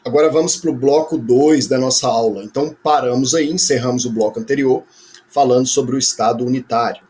Agora vamos para o bloco 2 da nossa aula. Então paramos aí, encerramos o bloco anterior, falando sobre o Estado unitário.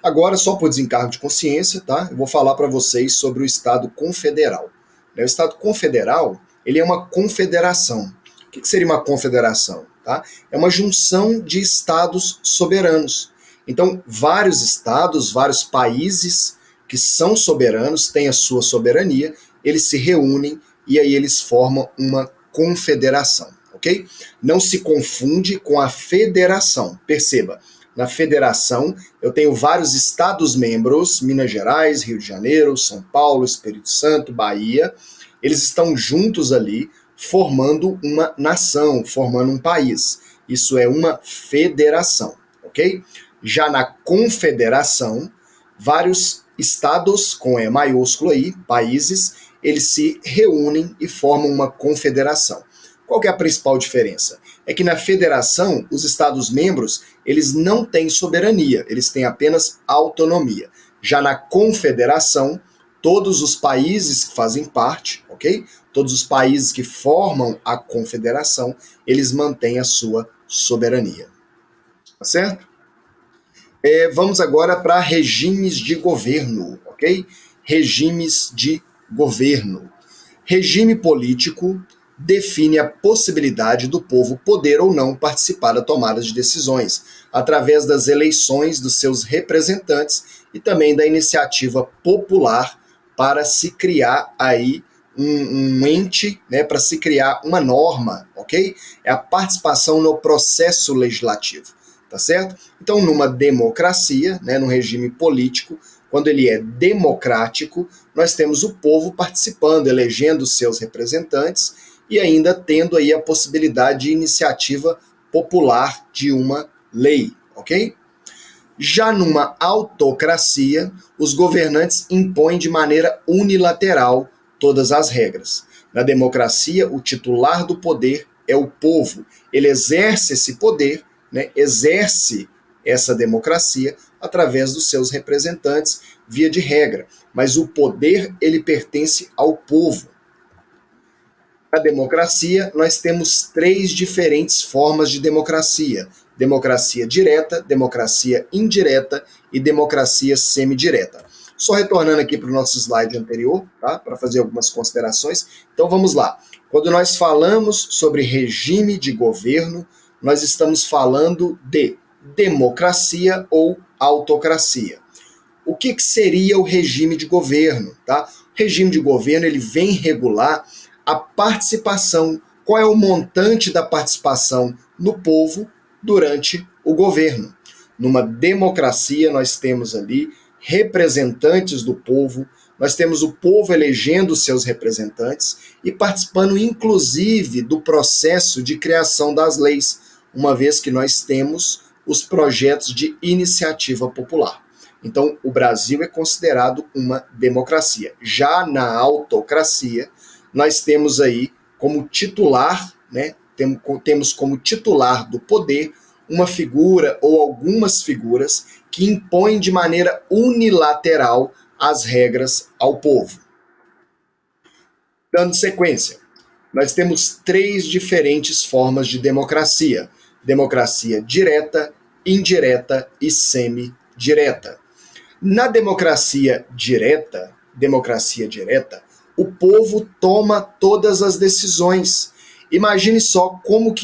Agora, só por desencargo de consciência, tá? Eu vou falar para vocês sobre o Estado confederal. O Estado confederal, ele é uma confederação. O que seria uma confederação? Tá? É uma junção de estados soberanos. Então, vários estados, vários países que são soberanos, têm a sua soberania, eles se reúnem e aí eles formam uma confederação, ok? Não se confunde com a federação. Perceba, na federação eu tenho vários estados-membros, Minas Gerais, Rio de Janeiro, São Paulo, Espírito Santo, Bahia, eles estão juntos ali, formando uma nação, formando um país. Isso é uma federação, ok? Já na confederação, vários estados, com E maiúsculo aí, países, eles se reúnem e formam uma confederação. Qual que é a principal diferença? É que na federação, os estados-membros, eles não têm soberania, eles têm apenas autonomia. Já na confederação, todos os países que fazem parte, ok? Todos os países que formam a confederação, eles mantêm a sua soberania. Tá certo? Vamos agora para regimes de governo, ok? Regimes de governo. Regime político define a possibilidade do povo poder ou não participar da tomada de decisões, através das eleições dos seus representantes e também da iniciativa popular para se criar aí um ente, né, para se criar uma norma, ok? É a participação no processo legislativo, tá certo? Então, numa democracia, né, num regime político, quando ele é democrático, nós temos o povo participando, elegendo seus representantes e ainda tendo aí a possibilidade de iniciativa popular de uma lei, ok? Já numa autocracia, os governantes impõem de maneira unilateral todas as regras. Na democracia, o titular do poder é o povo. Ele exerce esse poder, né, exerce essa democracia através dos seus representantes, via de regra. Mas o poder, ele pertence ao povo. Na democracia, nós temos 3 diferentes formas de democracia: democracia direta, democracia indireta e democracia semidireta. Só retornando aqui para o nosso slide anterior, tá? Para fazer algumas considerações. Então vamos lá. Quando nós falamos sobre regime de governo, nós estamos falando de democracia ou autocracia. O que seria o regime de governo? Tá? O regime de governo, ele vem regular a participação, qual é o montante da participação no povo durante o governo. Numa democracia, nós temos ali representantes do povo, nós temos o povo elegendo seus representantes e participando, inclusive, do processo de criação das leis, uma vez que nós temos os projetos de iniciativa popular. Então, o Brasil é considerado uma democracia. Já na autocracia, nós temos aí como titular, né, temos como titular do poder uma figura ou algumas figuras que impõem de maneira unilateral as regras ao povo. Dando sequência, nós temos 3 diferentes formas de democracia: democracia direta, indireta e semidireta. Na democracia direta, o povo toma todas as decisões. Imagine só como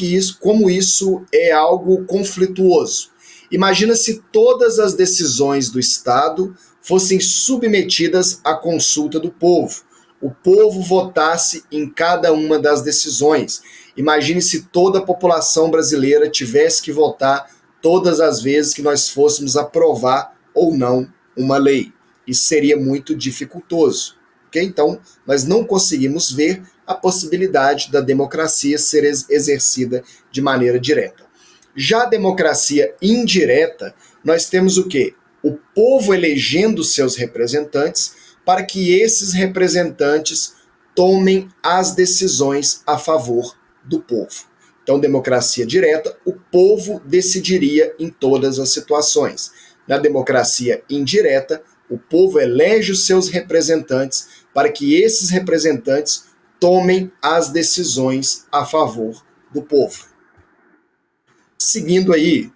isso é algo conflituoso. Imagina se todas as decisões do Estado fossem submetidas à consulta do povo. O povo votasse em cada uma das decisões. Imagine se toda a população brasileira tivesse que votar todas as vezes que nós fôssemos aprovar ou não uma lei. Isso seria muito dificultoso. Okay? Então, nós não conseguimos ver a possibilidade da democracia ser exercida de maneira direta. Já a democracia indireta, nós temos o quê? O povo elegendo seus representantes para que esses representantes tomem as decisões a favor do povo. Então, democracia direta, o povo decidiria em todas as situações. Na democracia indireta, o povo elege os seus representantes para que esses representantes tomem as decisões a favor do povo. Seguindo aí,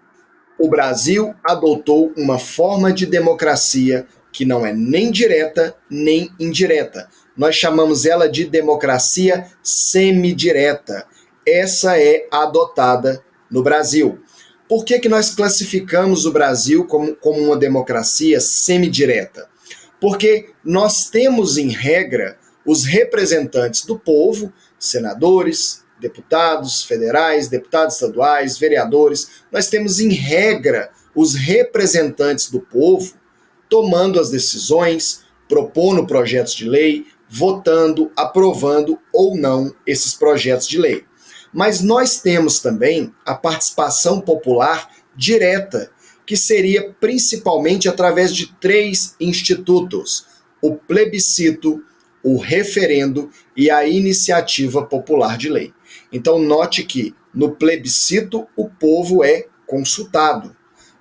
o Brasil adotou uma forma de democracia que não é nem direta nem indireta. Nós chamamos ela de democracia semidireta. Essa é adotada no Brasil. Por que nós classificamos o Brasil como uma democracia semidireta? Porque nós temos, em regra, os representantes do povo, senadores, deputados federais, deputados estaduais, vereadores. Nós temos, em regra, os representantes do povo tomando as decisões, propondo projetos de lei, votando, aprovando ou não esses projetos de lei. Mas nós temos também a participação popular direta, que seria principalmente através de 3 institutos: o plebiscito, o referendo e a iniciativa popular de lei. Então, note que no plebiscito o povo é consultado.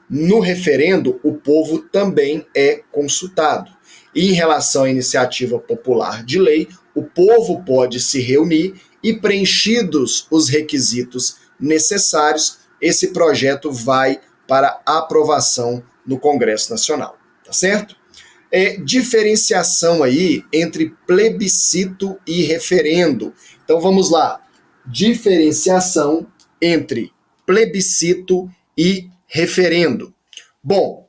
No referendo, o povo também é consultado. E em relação à iniciativa popular de lei, o povo pode se reunir e, preenchidos os requisitos necessários, esse projeto vai para aprovação no Congresso Nacional. Tá certo? Diferenciação aí entre plebiscito e referendo. Então vamos lá. Diferenciação entre plebiscito e referendo. Bom,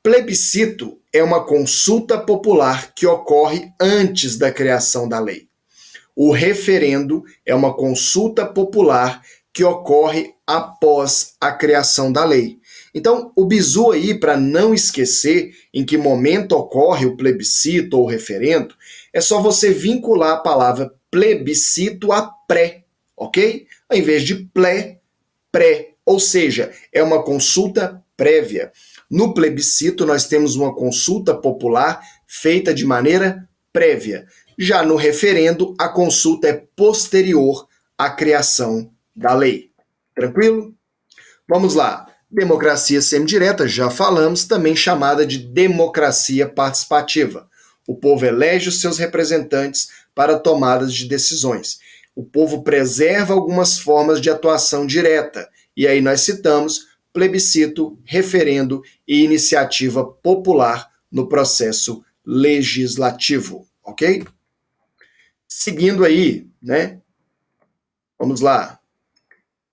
plebiscito é uma consulta popular que ocorre antes da criação da lei. O referendo é uma consulta popular que ocorre após a criação da lei. Então, o bizu aí, para não esquecer em que momento ocorre o plebiscito ou o referendo, é só você vincular a palavra plebiscito a pré, ok? Ao invés de pré, ou seja, é uma consulta prévia. No plebiscito, nós temos uma consulta popular feita de maneira prévia. Já no referendo, a consulta é posterior à criação da lei. Tranquilo? Vamos lá. Democracia semidireta, já falamos, também chamada de democracia participativa. O povo elege os seus representantes para tomadas de decisões. O povo preserva algumas formas de atuação direta. E aí nós citamos plebiscito, referendo e iniciativa popular no processo legislativo, ok? Seguindo aí, né? Vamos lá.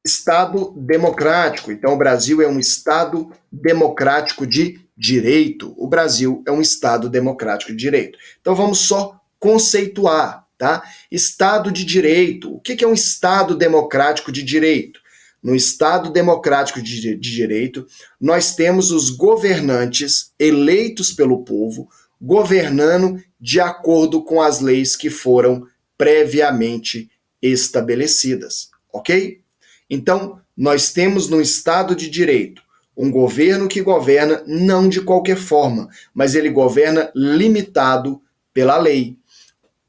Estado democrático. Então, o Brasil é um Estado democrático de direito. O Brasil é um Estado democrático de direito. Então, vamos só conceituar, tá? Estado de direito. O que é um Estado democrático de direito? No Estado democrático de direito, nós temos os governantes eleitos pelo povo, governando de acordo com as leis que foram previamente estabelecidas, ok? Então, nós temos no Estado de Direito um governo que governa não de qualquer forma, mas ele governa limitado pela lei.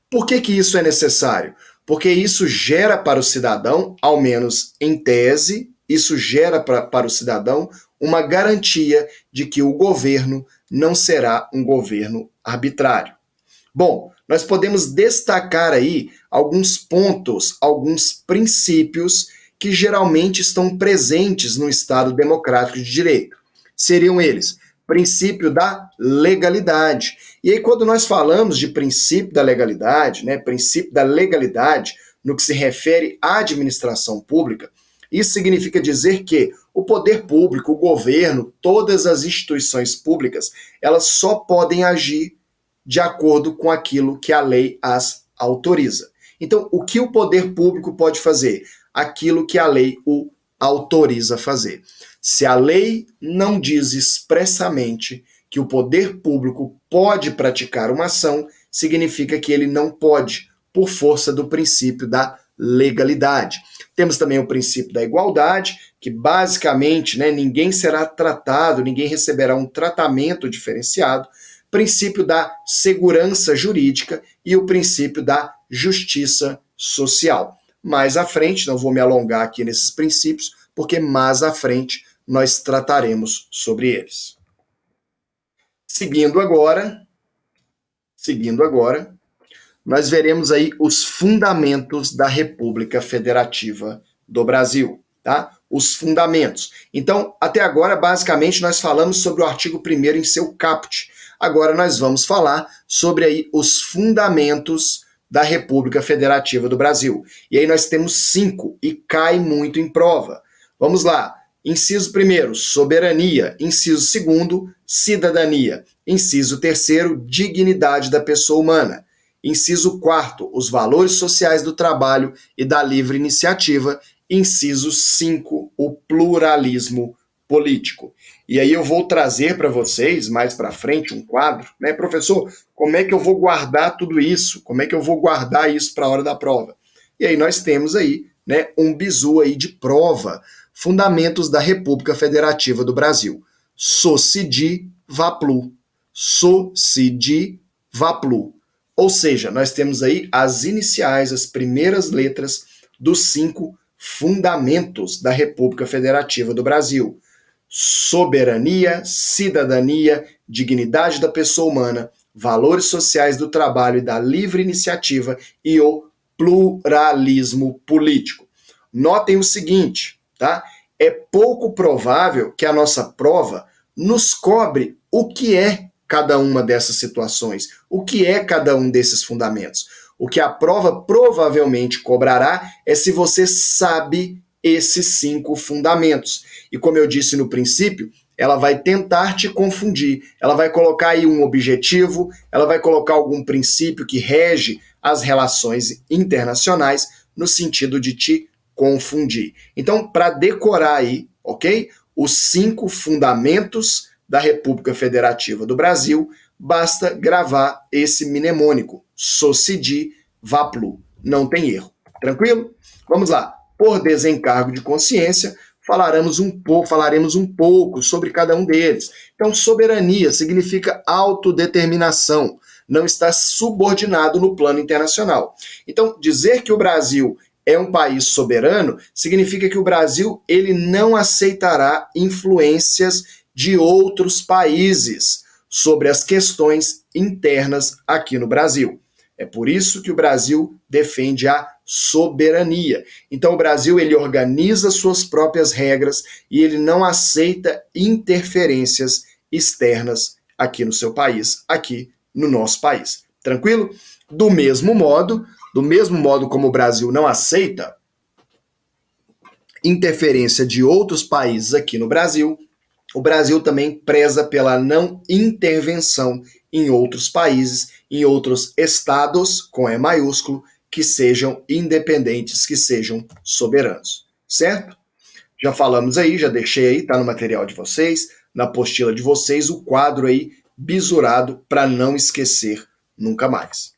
Por que isso é necessário? Porque isso gera para o cidadão, ao menos em tese, isso gera para o cidadão uma garantia de que o governo não será um governo arbitrário. Bom, nós podemos destacar aí alguns pontos, alguns princípios que geralmente estão presentes no Estado democrático de direito. Seriam eles: princípio da legalidade. E aí, quando nós falamos de princípio da legalidade, né, princípio da legalidade no que se refere à administração pública, isso significa dizer que o poder público, o governo, todas as instituições públicas, elas só podem agir de acordo com aquilo que a lei as autoriza. Então, o que o poder público pode fazer? Aquilo que a lei o autoriza a fazer. Se a lei não diz expressamente que o poder público pode praticar uma ação, significa que ele não pode, por força do princípio da legalidade. Temos também o princípio da igualdade, que basicamente, né, ninguém será tratado, ninguém receberá um tratamento diferenciado, princípio da segurança jurídica e o princípio da justiça social. Mais à frente, não vou me alongar aqui nesses princípios, porque mais à frente nós trataremos sobre eles. Seguindo agora, nós veremos aí os fundamentos da República Federativa do Brasil, tá? Os fundamentos. Então, até agora, basicamente, nós falamos sobre o artigo 1º em seu caput. Agora nós vamos falar sobre aí os fundamentos da República Federativa do Brasil. E aí nós temos 5 e cai muito em prova. Vamos lá. Inciso 1º, soberania. Inciso 2º, cidadania. Inciso 3º, dignidade da pessoa humana. Inciso 4º, os valores sociais do trabalho e da livre iniciativa. Inciso 5, o pluralismo político. E aí eu vou trazer para vocês, mais para frente, um quadro, né? Professor, como é que eu vou guardar tudo isso? Como é que eu vou guardar isso para a hora da prova? E aí nós temos aí, né, um bizu aí de prova, fundamentos da República Federativa do Brasil. Socidi Vaplu. Socidi Vaplu. Ou seja, nós temos aí as iniciais, as primeiras letras dos 5 fundamentos da República Federativa do Brasil. Soberania, cidadania, dignidade da pessoa humana, valores sociais do trabalho e da livre iniciativa e o pluralismo político. Notem o seguinte, tá? É pouco provável que a nossa prova nos cobre o que é cada uma dessas situações, o que é cada um desses fundamentos. O que a prova provavelmente cobrará é se você sabe esses 5 fundamentos. E como eu disse no princípio, ela vai tentar te confundir. Ela vai colocar aí um objetivo, ela vai colocar algum princípio que rege as relações internacionais no sentido de te confundir. Então, para decorar aí, ok? Os 5 fundamentos da República Federativa do Brasil, basta gravar esse mnemônico, Socidi Vaplu. Não tem erro. Tranquilo? Vamos lá. Por desencargo de consciência, falaremos um pouco sobre cada um deles. Então, soberania significa autodeterminação, não está subordinado no plano internacional. Então, dizer que o Brasil é um país soberano significa que o Brasil ele não aceitará influências de outros países sobre as questões internas aqui no Brasil. É por isso que o Brasil defende a soberania. Então o Brasil ele organiza suas próprias regras e ele não aceita interferências externas aqui no seu país, aqui no nosso país. Tranquilo? Do mesmo modo como o Brasil não aceita interferência de outros países aqui no Brasil, o Brasil também preza pela não intervenção em outros países, em outros estados, com E maiúsculo, que sejam independentes, que sejam soberanos. Certo? Já falamos aí, já deixei aí, tá no material de vocês, na apostila de vocês, o quadro aí bisurado para não esquecer nunca mais.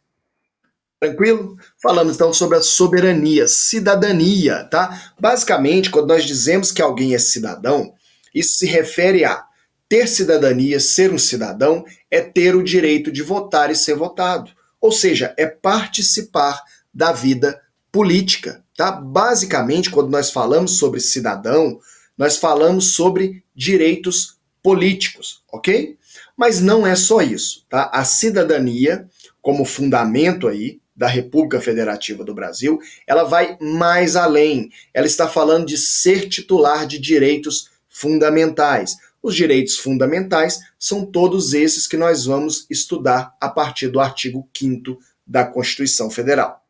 Tranquilo? Falamos então sobre a soberania, cidadania, tá? Basicamente, quando nós dizemos que alguém é cidadão, isso se refere a ter cidadania, ser um cidadão, é ter o direito de votar e ser votado. Ou seja, é participar da vida política, tá? Basicamente, quando nós falamos sobre cidadão, nós falamos sobre direitos políticos, ok? Mas não é só isso, tá? A cidadania, como fundamento aí da República Federativa do Brasil, ela vai mais além. Ela está falando de ser titular de direitos fundamentais. Os direitos fundamentais são todos esses que nós vamos estudar a partir do artigo 5º da Constituição Federal.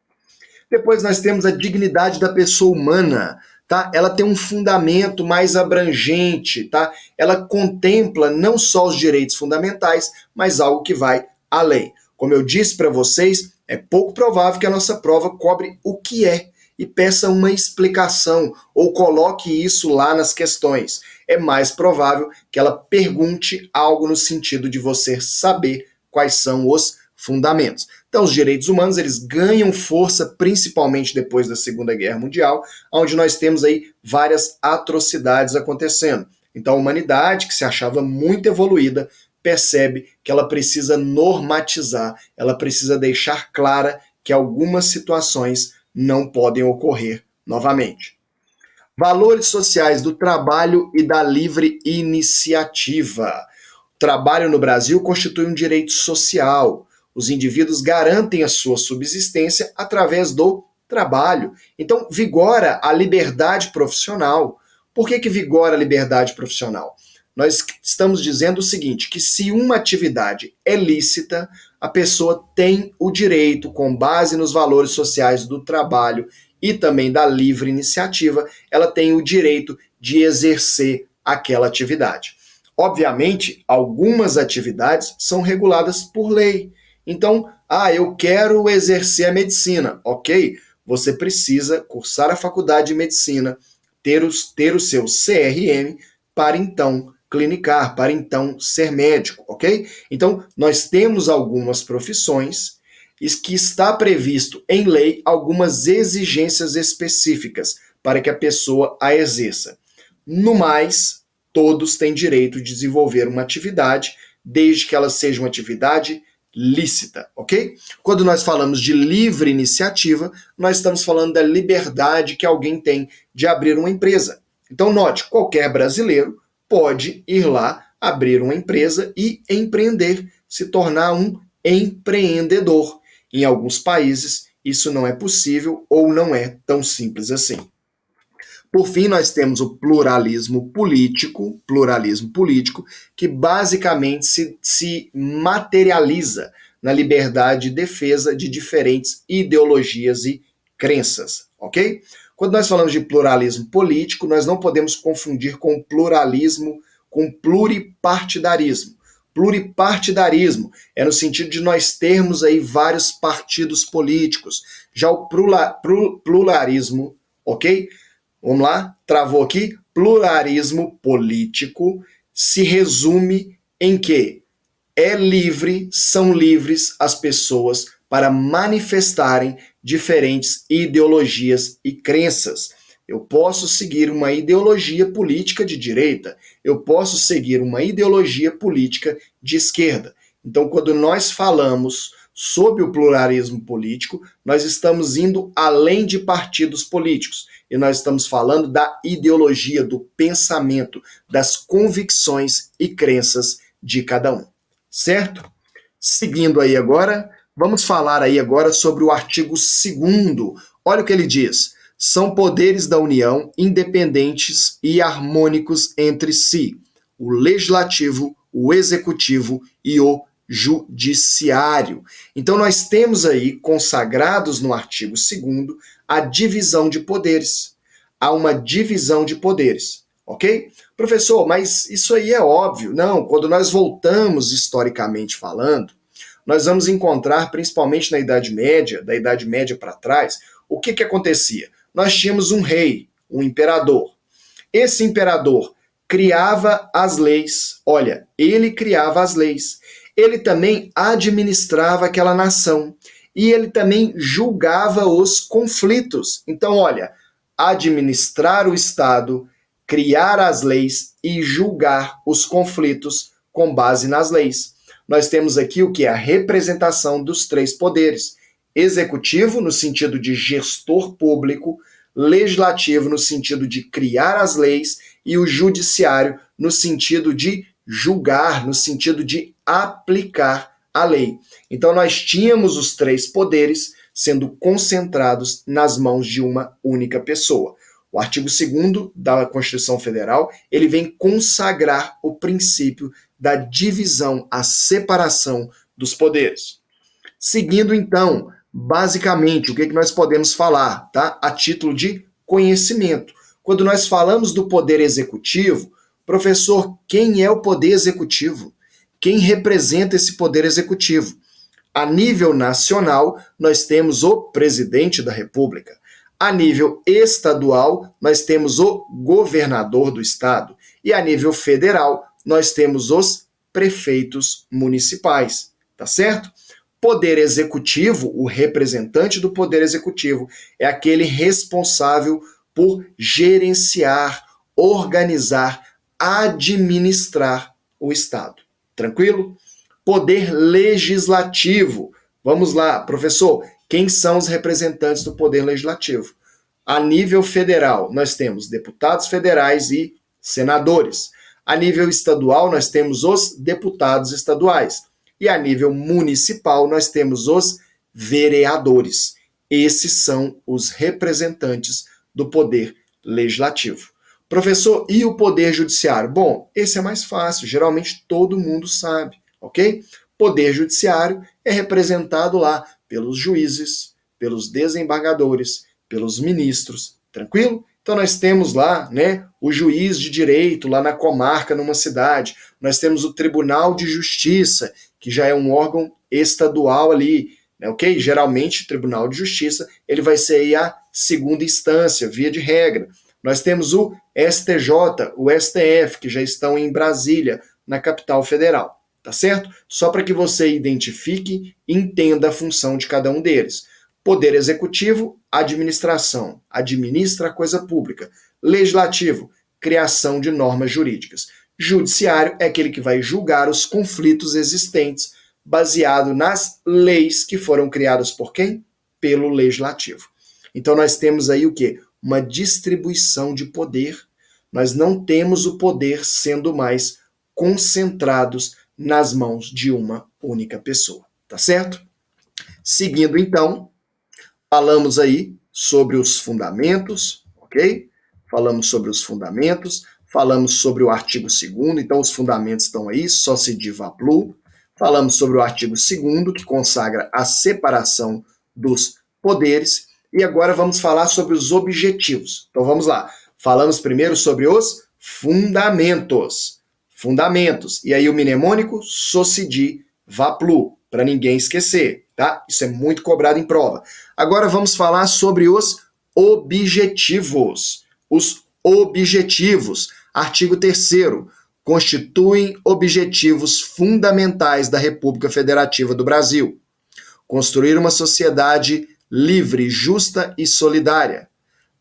Depois nós temos a dignidade da pessoa humana, tá? Ela tem um fundamento mais abrangente, tá? Ela contempla não só os direitos fundamentais, mas algo que vai além. Como eu disse para vocês, é pouco provável que a nossa prova cobre o que é e peça uma explicação ou coloque isso lá nas questões. É mais provável que ela pergunte algo no sentido de você saber quais são os fundamentos. Então, os direitos humanos, eles ganham força principalmente depois da Segunda Guerra Mundial, onde nós temos aí várias atrocidades acontecendo. Então, a humanidade, que se achava muito evoluída, percebe que ela precisa normatizar, ela precisa deixar clara que algumas situações não podem ocorrer novamente. Valores sociais do trabalho e da livre iniciativa. O trabalho no Brasil constitui um direito social. Os indivíduos garantem a sua subsistência através do trabalho. Então, vigora a liberdade profissional. Por que vigora a liberdade profissional? Nós estamos dizendo o seguinte, que se uma atividade é lícita, a pessoa tem o direito, com base nos valores sociais do trabalho e também da livre iniciativa, ela tem o direito de exercer aquela atividade. Obviamente, algumas atividades são reguladas por lei. Então, eu quero exercer a medicina. Ok, você precisa cursar a faculdade de medicina, ter o seu CRM para então clinicar, para então ser médico, ok? Então, nós temos algumas profissões que está previsto em lei algumas exigências específicas para que a pessoa a exerça. No mais, todos têm direito de desenvolver uma atividade, desde que ela seja uma atividade lícita, ok? Quando nós falamos de livre iniciativa, nós estamos falando da liberdade que alguém tem de abrir uma empresa. Então, note, qualquer brasileiro pode ir lá, abrir uma empresa e empreender, se tornar um empreendedor. Em alguns países, isso não é possível ou não é tão simples assim. Por fim, nós temos o pluralismo político, que basicamente se materializa na liberdade de defesa de diferentes ideologias e crenças, ok? Quando nós falamos de pluralismo político, nós não podemos confundir com pluralismo, com pluripartidarismo. Pluripartidarismo é no sentido de nós termos aí vários partidos políticos. Já o pluralismo, ok? Vamos lá, travou aqui. Pluralismo político se resume em que são livres as pessoas para manifestarem diferentes ideologias e crenças. Eu posso seguir uma ideologia política de direita, eu posso seguir uma ideologia política de esquerda. Então, quando nós falamos sobre o pluralismo político, nós estamos indo além de partidos políticos e nós estamos falando da ideologia, do pensamento, das convicções e crenças de cada um. Certo? Seguindo aí agora, vamos falar aí agora sobre o artigo 2º. Olha o que ele diz. São poderes da União independentes e harmônicos entre si. O legislativo, o executivo e o judiciário. Então nós temos aí consagrados no artigo 2º a divisão de poderes. Há uma divisão de poderes, ok? Professor, mas isso aí é óbvio. Não, quando nós voltamos historicamente falando, nós vamos encontrar, principalmente na Idade Média, da Idade Média para trás, o que acontecia? Nós tínhamos um rei, um imperador. Esse imperador criava as leis. Olha, ele criava as leis. Ele também administrava aquela nação. E ele também julgava os conflitos. Então, olha, administrar o Estado, criar as leis e julgar os conflitos com base nas leis. Nós temos aqui o que é a representação dos três poderes. Executivo, no sentido de gestor público, legislativo, no sentido de criar as leis, e o judiciário, no sentido de julgar, no sentido de aplicar a lei. Então, nós tínhamos os três poderes sendo concentrados nas mãos de uma única pessoa. O artigo 2º da Constituição Federal, ele vem consagrar o princípio da divisão, a separação dos poderes. Seguindo, então, basicamente, o que nós podemos falar, tá? A título de conhecimento. Quando nós falamos do poder executivo, professor, quem é o poder executivo? Quem representa esse poder executivo? A nível nacional, nós temos o presidente da República. A nível estadual, nós temos o governador do estado. E a nível federal, nós temos os prefeitos municipais. Tá certo? Poder executivo, o representante do poder executivo, é aquele responsável por gerenciar, organizar, administrar o Estado. Tranquilo? Poder legislativo. Vamos lá, professor, quem são os representantes do poder legislativo? A nível federal, nós temos deputados federais e senadores. A nível estadual, nós temos os deputados estaduais. E a nível municipal, nós temos os vereadores. Esses são os representantes do poder legislativo. Professor, e o poder judiciário? Bom, esse é mais fácil, geralmente todo mundo sabe, ok? Poder judiciário é representado lá pelos juízes, pelos desembargadores, pelos ministros, tranquilo? Então nós temos lá, né, o juiz de direito lá na comarca, numa cidade. Nós temos o Tribunal de Justiça, que já é um órgão estadual ali, né, ok? Geralmente o Tribunal de Justiça ele vai ser aí a segunda instância, via de regra. Nós temos o STJ, o STF, que já estão em Brasília, na capital federal, tá certo? Só para que você identifique e entenda a função de cada um deles. Poder Executivo, administração, administra a coisa pública. Legislativo, criação de normas jurídicas. Judiciário é aquele que vai julgar os conflitos existentes, baseado nas leis que foram criadas por quem? Pelo Legislativo. Então nós temos aí o quê? Uma distribuição de poder. Nós não temos o poder sendo mais concentrados nas mãos de uma única pessoa, tá certo? Seguindo então, falamos aí sobre os fundamentos, ok? Falamos sobre os fundamentos, falamos sobre o artigo 2º, então os fundamentos estão aí, só se divaplu. Falamos sobre o artigo 2º, que consagra a separação dos poderes. E agora vamos falar sobre os objetivos. Então vamos lá. Falamos primeiro sobre os fundamentos. Fundamentos. E aí o mnemônico SOCIDI VAPLU, para ninguém esquecer, tá? Isso é muito cobrado em prova. Agora vamos falar sobre os objetivos. Os objetivos. Artigo 3º. Constituem objetivos fundamentais da República Federativa do Brasil. Construir uma sociedade livre, justa e solidária,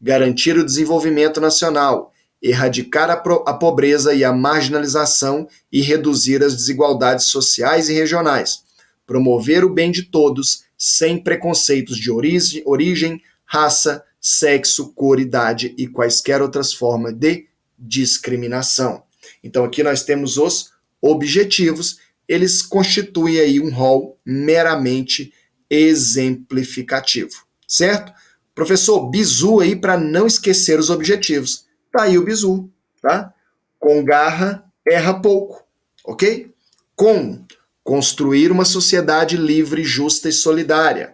garantir o desenvolvimento nacional, erradicar a pobreza e a marginalização e reduzir as desigualdades sociais e regionais, promover o bem de todos, sem preconceitos de origem, raça, sexo, cor, idade e quaisquer outras formas de discriminação. Então aqui nós temos os objetivos, eles constituem aí um rol meramente exemplificativo, certo? Professor, bizu aí para não esquecer os objetivos. Tá aí o bizu, tá? Com garra, erra pouco, ok? Com, construir uma sociedade livre, justa e solidária.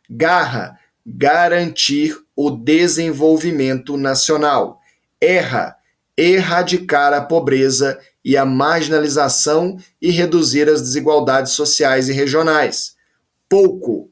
Garra, garantir o desenvolvimento nacional. Erra, erradicar a pobreza e a marginalização e reduzir as desigualdades sociais e regionais. Pouco,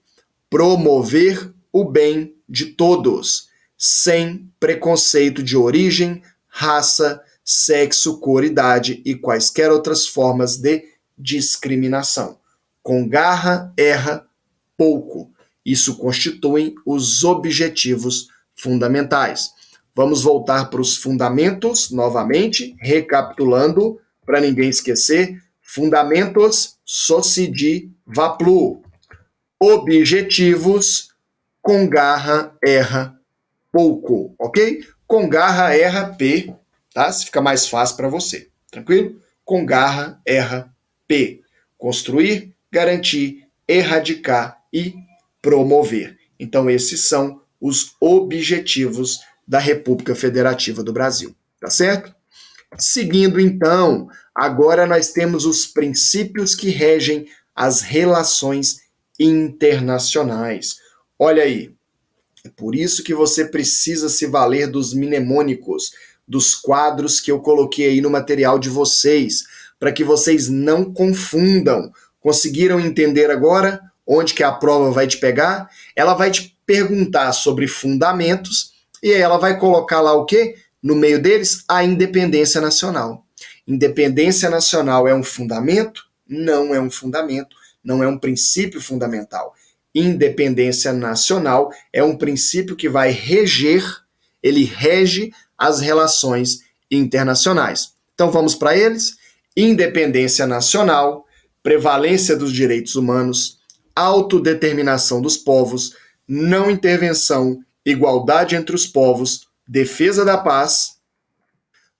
promover o bem de todos, sem preconceito de origem, raça, sexo, cor, idade e quaisquer outras formas de discriminação. Com garra, erra, pouco. Isso constitui os objetivos fundamentais. Vamos voltar para os fundamentos novamente, recapitulando, para ninguém esquecer. Fundamentos, SOCIDI VAPLU. Objetivos, com garra, erra, pouco, ok? Com garra, erra, P, tá? Se fica mais fácil para você, tranquilo? Com garra, erra, P. Construir, garantir, erradicar e promover. Então, esses são os objetivos da República Federativa do Brasil, tá certo? Seguindo, então, agora nós temos os princípios que regem as relações internacionais. Olha aí, é por isso que você precisa se valer dos mnemônicos, dos quadros que eu coloquei aí no material de vocês, para que vocês não confundam. Conseguiram entender agora onde que a prova vai te pegar? Ela vai te perguntar sobre fundamentos e aí ela vai colocar lá o quê? No meio deles, a independência nacional. Independência nacional é um fundamento? Não é um fundamento. Não é um princípio fundamental. Independência nacional é um princípio que vai reger, ele rege as relações internacionais. Então vamos para eles. Independência nacional, prevalência dos direitos humanos, autodeterminação dos povos, não intervenção, igualdade entre os povos, defesa da paz,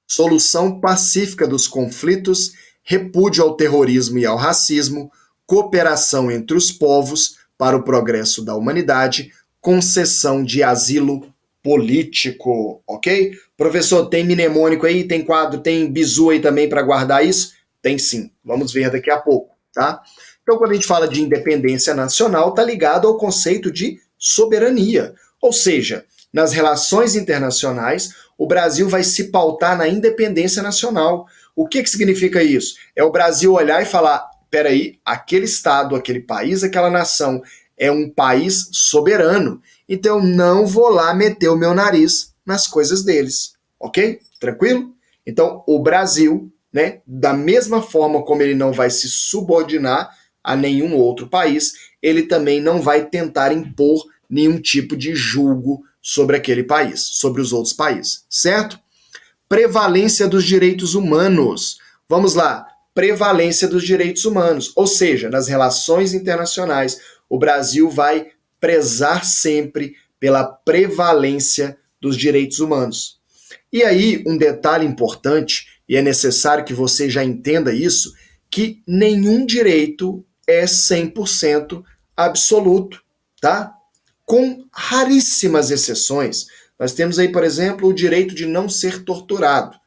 solução pacífica dos conflitos, repúdio ao terrorismo e ao racismo, cooperação entre os povos para o progresso da humanidade, concessão de asilo político, ok? Professor, tem mnemônico aí, tem quadro, tem bizu aí também para guardar isso? Tem sim, vamos ver daqui a pouco, tá? Então, quando a gente fala de independência nacional, está ligado ao conceito de soberania, ou seja, nas relações internacionais, o Brasil vai se pautar na independência nacional. O que significa isso? É o Brasil olhar e falar, peraí, aquele estado, aquele país, aquela nação é um país soberano, então eu não vou lá meter o meu nariz nas coisas deles, ok? Tranquilo? Então, o Brasil, né, da mesma forma como ele não vai se subordinar a nenhum outro país, ele também não vai tentar impor nenhum tipo de julgo sobre aquele país, sobre os outros países, certo? Prevalência dos direitos humanos. Vamos lá, prevalência dos direitos humanos, ou seja, nas relações internacionais, o Brasil vai prezar sempre pela prevalência dos direitos humanos. E aí, um detalhe importante, e é necessário que você já entenda isso, que nenhum direito é 100% absoluto, tá? Com raríssimas exceções. Nós temos aí, por exemplo, o direito de não ser torturado.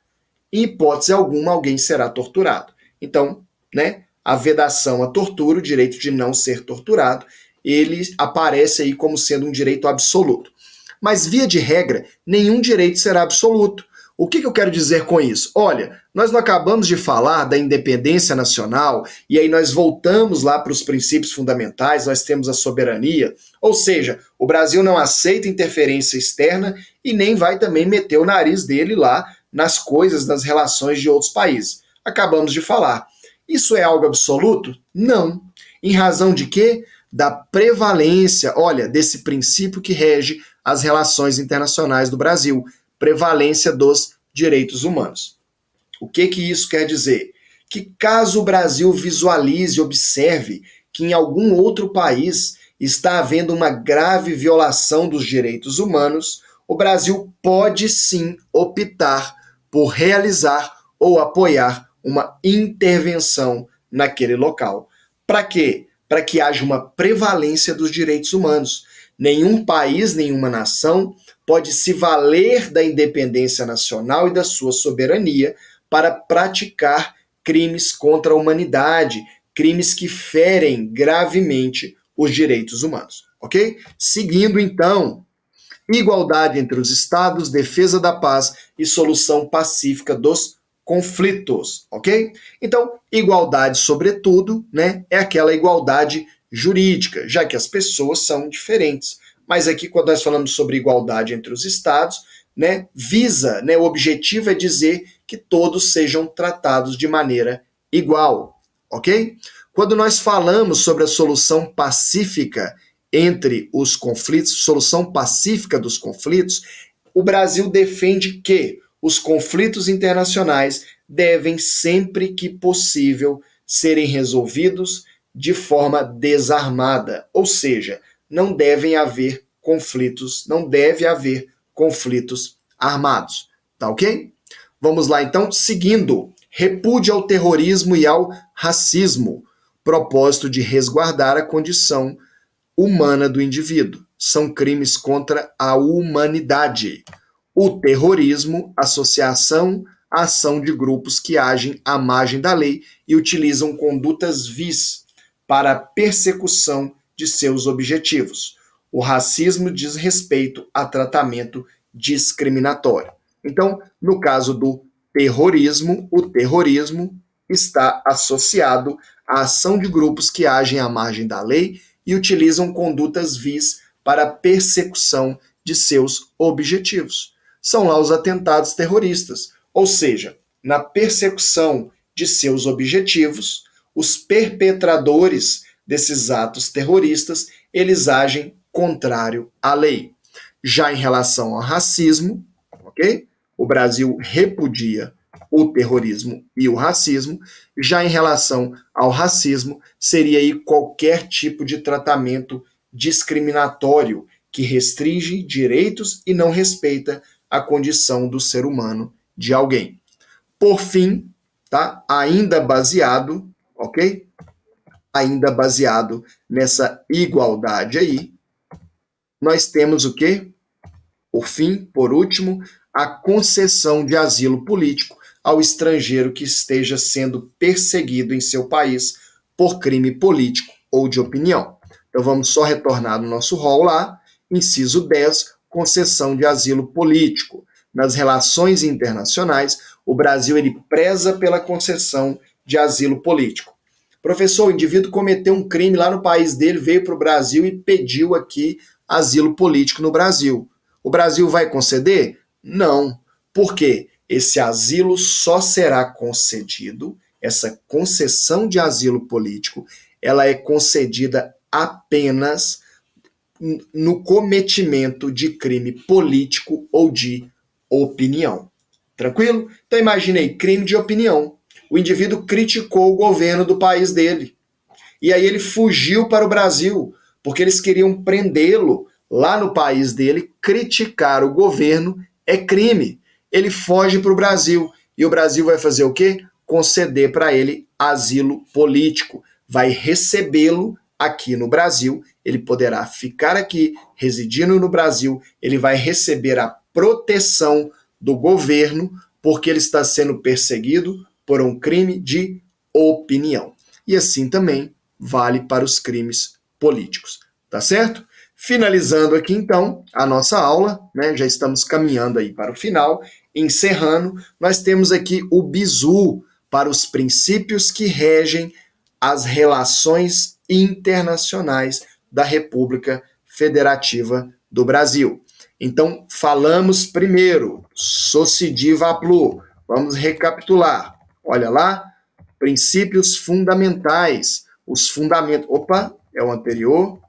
Em hipótese alguma, alguém será torturado. Então, né, a vedação à tortura, o direito de não ser torturado, ele aparece aí como sendo um direito absoluto. Mas, via de regra, nenhum direito será absoluto. O que eu quero dizer com isso? Olha, nós não acabamos de falar da independência nacional e aí nós voltamos lá para os princípios fundamentais, nós temos a soberania, ou seja, o Brasil não aceita interferência externa e nem vai também meter o nariz dele lá nas coisas, nas relações de outros países. Acabamos de falar. Isso é algo absoluto? Não. Em razão de quê? Da prevalência, olha, desse princípio que rege as relações internacionais do Brasil, prevalência dos direitos humanos. O que isso quer dizer? Que caso o Brasil visualize, observe que em algum outro país está havendo uma grave violação dos direitos humanos, o Brasil pode sim optar por realizar ou apoiar uma intervenção naquele local. Para quê? Para que haja uma prevalência dos direitos humanos. Nenhum país, nenhuma nação pode se valer da independência nacional e da sua soberania para praticar crimes contra a humanidade, crimes que ferem gravemente os direitos humanos, ok? Seguindo, então, igualdade entre os estados, defesa da paz e solução pacífica dos conflitos, ok? Então, igualdade, sobretudo, né, é aquela igualdade jurídica, já que as pessoas são diferentes. Mas aqui, quando nós falamos sobre igualdade entre os estados, né, visa, né, o objetivo é dizer que todos sejam tratados de maneira igual, ok? Quando nós falamos sobre a solução pacífica entre os conflitos, solução pacífica dos conflitos, o Brasil defende que os conflitos internacionais devem, sempre que possível, serem resolvidos de forma desarmada, ou seja, não devem haver conflitos, não deve haver conflitos armados, tá ok? Vamos lá então, seguindo, repúdio ao terrorismo e ao racismo, propósito de resguardar a condição humana do indivíduo. São crimes contra a humanidade. O terrorismo, associação, ação de grupos que agem à margem da lei e utilizam condutas vis para a persecução de seus objetivos. O racismo diz respeito a tratamento discriminatório. Então, no caso do terrorismo, o terrorismo está associado à ação de grupos que agem à margem da lei e utilizam condutas vis para a persecução de seus objetivos. São lá os atentados terroristas, ou seja, na persecução de seus objetivos, os perpetradores desses atos terroristas, eles agem contrário à lei. Já em relação ao racismo, ok? O Brasil repudia o terrorismo e o racismo. Já em relação ao racismo, seria aí qualquer tipo de tratamento discriminatório que restringe direitos e não respeita a condição do ser humano de alguém. Por fim, tá? Ainda baseado, ok? ainda baseado nessa igualdade aí, nós temos o quê? Por fim, por último, a concessão de asilo político ao estrangeiro que esteja sendo perseguido em seu país por crime político ou de opinião. Então vamos só retornar no nosso rol lá, inciso 10, concessão de asilo político. Nas relações internacionais, o Brasil ele preza pela concessão de asilo político. Professor, o indivíduo cometeu um crime lá no país dele, veio para o Brasil e pediu aqui asilo político no Brasil. O Brasil vai conceder? Não. Por quê? Esse asilo só será concedido, essa concessão de asilo político, ela é concedida apenas no cometimento de crime político ou de opinião. Tranquilo? Então imaginei, crime de opinião. O indivíduo criticou o governo do país dele. E aí ele fugiu para o Brasil, porque eles queriam prendê-lo lá no país dele. Criticar o governo é crime. Ele foge para o Brasil. E o Brasil vai fazer o quê? Conceder para ele asilo político. Vai recebê-lo aqui no Brasil. Ele poderá ficar aqui, residindo no Brasil. Ele vai receber a proteção do governo, porque ele está sendo perseguido por um crime de opinião. E assim também vale para os crimes políticos. Tá certo? Finalizando aqui, então, a nossa aula, né? Já estamos caminhando aí para o final. Encerrando, nós temos aqui o bizu para os princípios que regem as relações internacionais da República Federativa do Brasil. Então, falamos primeiro, sociediva plu. Vamos recapitular. Olha lá, princípios fundamentais. Os fundamentos. Opa, é o anterior.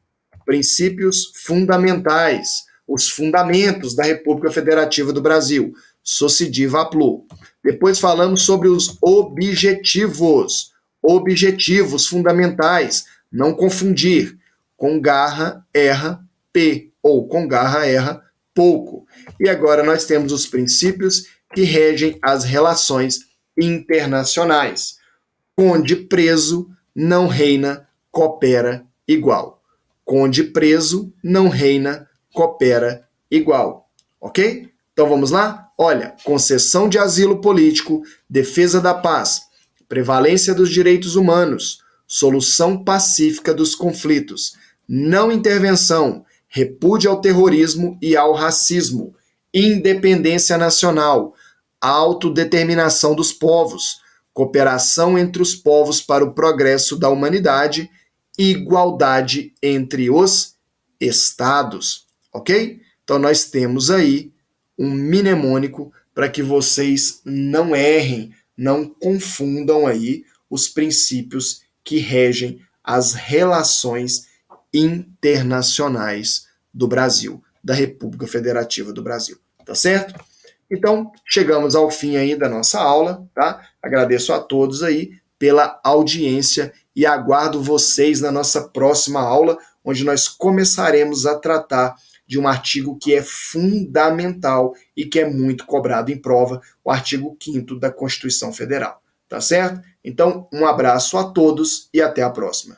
Princípios fundamentais. Os fundamentos da República Federativa do Brasil. Sociediva plu. Depois falamos sobre os objetivos. Objetivos fundamentais. Não confundir. Com garra, erra, P. Ou com garra, erra, pouco. E agora nós temos os princípios que regem as relações internacionais. Conde preso não reina, coopera igual. Conde preso não reina, coopera igual. Ok? Então vamos lá? Olha, concessão de asilo político, defesa da paz, prevalência dos direitos humanos, solução pacífica dos conflitos, não intervenção, repúdio ao terrorismo e ao racismo, independência nacional, autodeterminação dos povos, cooperação entre os povos para o progresso da humanidade, igualdade entre os estados, ok? Então nós temos aí um mnemônico para que vocês não errem, não confundam aí os princípios que regem as relações internacionais do Brasil, da República Federativa do Brasil, tá certo? Então, chegamos ao fim aí da nossa aula, tá? Agradeço a todos aí pela audiência e aguardo vocês na nossa próxima aula, onde nós começaremos a tratar de um artigo que é fundamental e que é muito cobrado em prova, o artigo 5º da Constituição Federal, tá certo? Então, um abraço a todos e até a próxima.